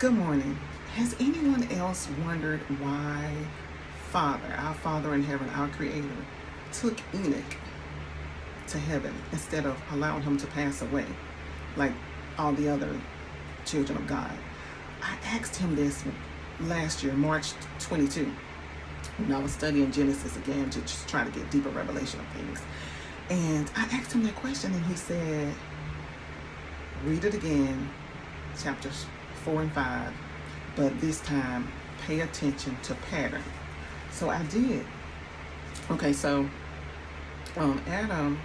Good morning. Has anyone else wondered why our Father in heaven, our Creator, took Enoch to heaven instead of allowing him to pass away like all the other children of God? I asked him this last year, March 22, when I was studying Genesis again to just try to get deeper revelation of things. And I asked him that question, and he said, read it again, chapters 4 and 5, but this time pay attention to pattern. So I did. Okay, so Adam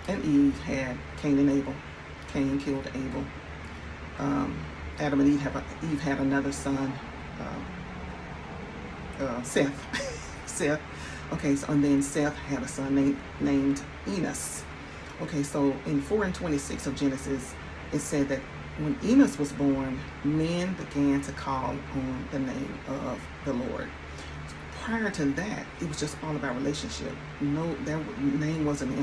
and Eve had Cain and Abel. Cain killed Abel. Adam and Eve had another son, Seth. Seth. Okay, so and then Seth had a son named Enos. Okay, so in 4 and 26 of Genesis, it said that when Enos was born, men began to call on the name of the Lord. Prior to that, it was just all about relationship. No, that name wasn't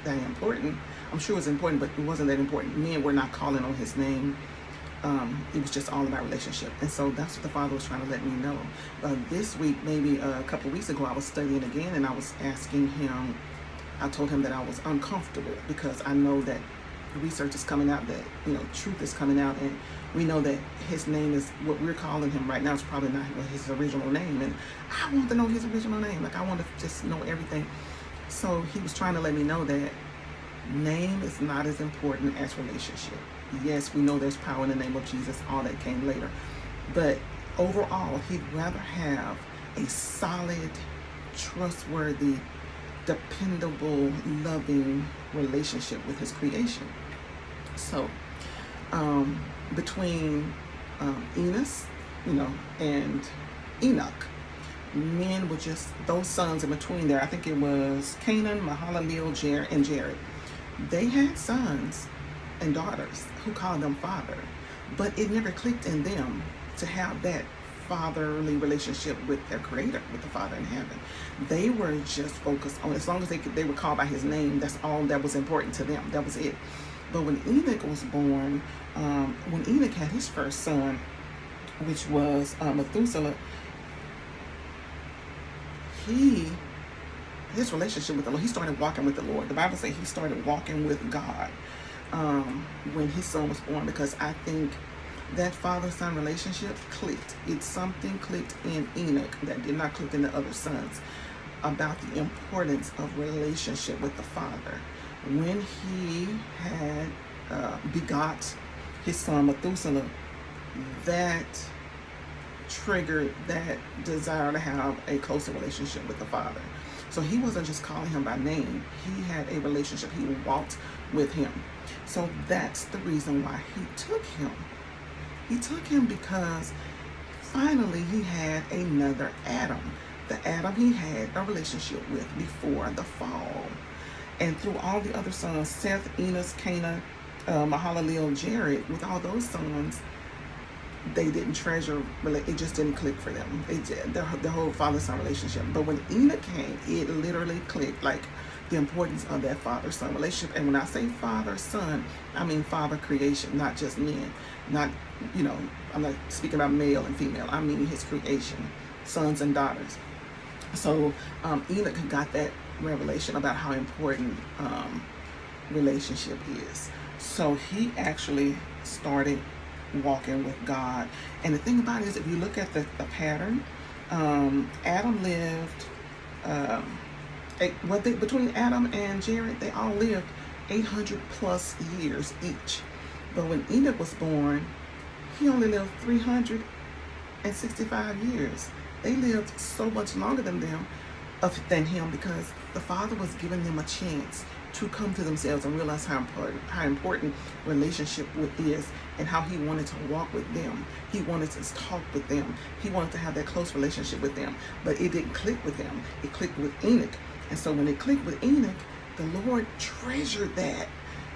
that important. I'm sure it was important, but it wasn't that important. Men were not calling on his name. It was just all about relationship. And so that's what the Father was trying to let me know. This week, maybe a couple of weeks ago, I was studying again, and I was asking him, I told him that I was uncomfortable because I know that research is coming out, that truth is coming out, and we know that his name is what we're calling him right now is probably not his original name, and I want to know his original name. Like, I want to just know everything. So he was trying to let me know that name is not as important as relationship. Yes, we know there's power in the name of Jesus, all that came later, but overall he'd rather have a solid, trustworthy, dependable, loving relationship with his creation. So between Enos, and Enoch, men were just those sons in between there. I think it was Canaan, Mahalalel, and Jared. They had sons and daughters who called them father, but it never clicked in them to have that fatherly relationship with their creator, with the Father in heaven. They were just focused on, as long as they were called by his name, that's all that was important to them. That was it. But when Enoch was born, when Enoch had his first son, which was Methuselah, his relationship with the Lord, he started walking with the Lord. The Bible says he started walking with God when his son was born, because I think that father-son relationship clicked. Something clicked in Enoch that did not click in the other sons about the importance of relationship with the Father. When he had begot his son Methuselah, that triggered that desire to have a closer relationship with the Father. So he wasn't just calling him by name. He had a relationship. He walked with him. So that's the reason why he took him. He took him because finally he had another Adam. The Adam he had a relationship with before the fall. And through all the other sons, Seth, Enos, Canaan, Mahalalel, Jared, with all those sons, they didn't treasure, it just didn't click for them. The whole father-son relationship. But when Enoch came, it literally clicked, like the importance of that father-son relationship. And when I say father-son, I mean father creation, not just men. Not, I'm not speaking about male and female. I mean his creation, sons and daughters. So Enoch got that revelation about how important relationship is. So he actually started walking with God. And the thing about it is, if you look at the pattern, Adam lived, between Adam and Jared, they all lived 800 plus years each. But when Enoch was born, he only lived 365 years. They lived so much longer than him, because the Father was giving them a chance to come to themselves and realize how important relationship is, and how he wanted to walk with them. He wanted to talk with them. He wanted to have that close relationship with them. But it didn't click with them. It clicked with Enoch. And so when it clicked with Enoch, the Lord treasured that.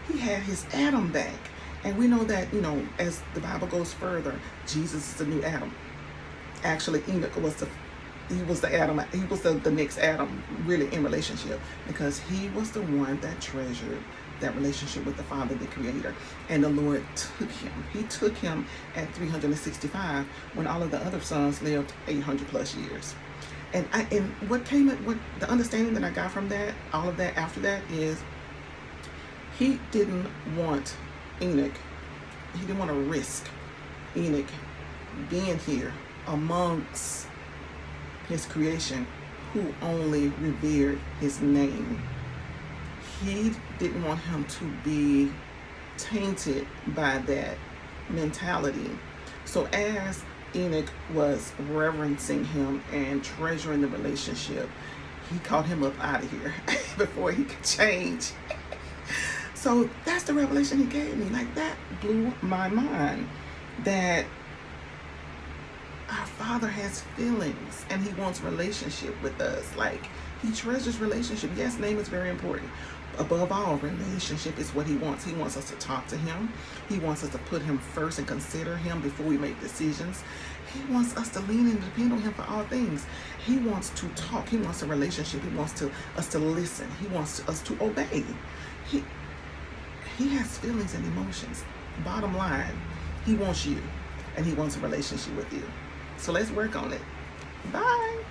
He had his Adam back. And we know that, as the Bible goes further, Jesus is the new Adam. Actually, Enoch was the Adam. He was the next Adam, really, in relationship, because he was the one that treasured that relationship with the Father, the Creator. And the Lord took him. He took him at 365 when all of the other sons lived 800 plus years. And what the understanding that I got from that, all of that after that, is he didn't want Enoch. He didn't want to risk Enoch being here amongst his creation who only revered his name. He didn't want him to be tainted by that mentality. So as Enoch was reverencing him and treasuring the relationship, he called him up out of here before he could change. So that's the revelation he gave me. Like, that blew my mind, that our Father has feelings and he wants relationship with us. Like, he treasures relationship. Yes, name is very important. Above all, relationship is what he wants. He wants us to talk to him. He wants us to put him first and consider him before we make decisions. He wants us to lean and depend on him for all things. He wants to talk. He wants a relationship. He wants us to listen. He wants us to obey. He has feelings and emotions. Bottom line, he wants you, and he wants a relationship with you. So let's work on it. Bye.